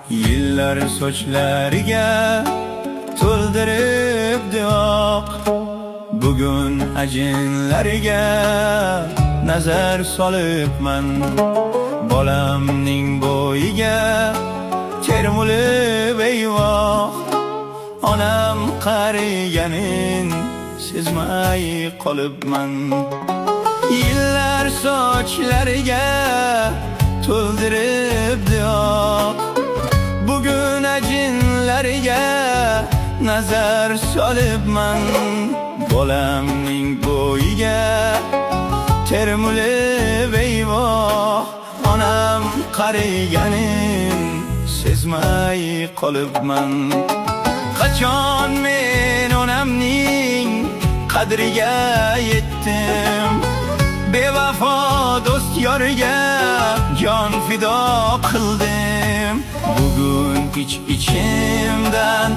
Yillar sochlariga to'ldiribdi oq, bugun ajinlariga nazar solibman. Bolamning bo'yiga termulib eyvoh, onam qariganin sezmay qolibman. Yillar sochlariga to'ldiribdi oq, bugun ajinlariga nazar solibman. Bolamning bo'yiga termulib eyvoh, onam qariganin sezmay qolibman. Qachon men onamning qadriga yetdim, bevafo do'st yoriga jon fido qildim. Bugun ichimdan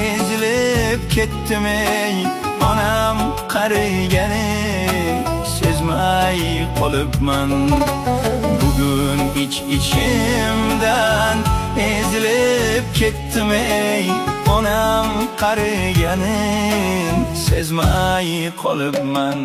ezilib ketdim ey, onam qariganin sezmay qolibman. Bugun ichimdan ezilib ketdim ey, onam qariganin sezmay qolibman.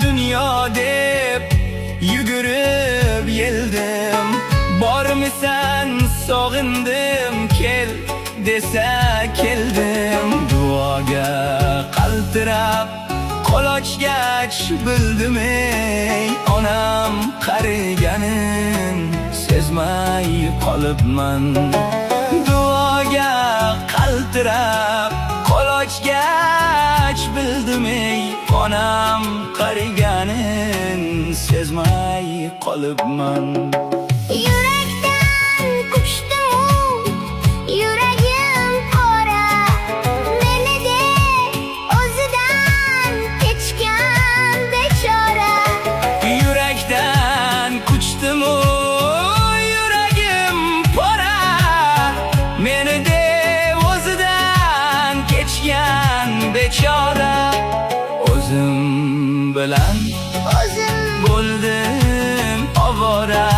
Dünya deb yugurib yeldim, bormisan sog'indim, kel desa keldim. Duoga qaltirab qulochgach bildim ey, onam qariganin sezmay qolibman. Duoga qaltirab qulochgach bildim ey, onam qariganin sezmay qolibman. Yurakdan quchdim, yuragim qora, meni de o'zidan kechgan bechora. Yurakdan quchdim, yuragim qora, meni de o'zidan kechgan bechora. O'zim bilan bo'ldim ovora,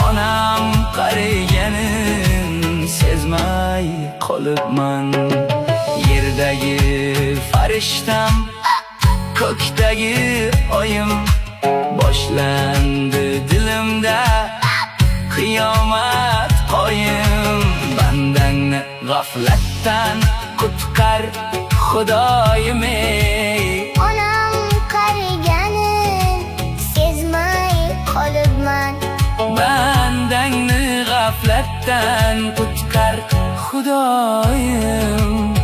onam qariganin sezmay qolibman. Yerdagi farishtam, ko'kdagi oyim, boshlandi dilimda qiyomat qoyim. Bandangni g'aflatdan qutqar Xudoyim ey, Onam qariganin sezmay qolibman. bandangni g'aflatdan qutqar Xudoyim.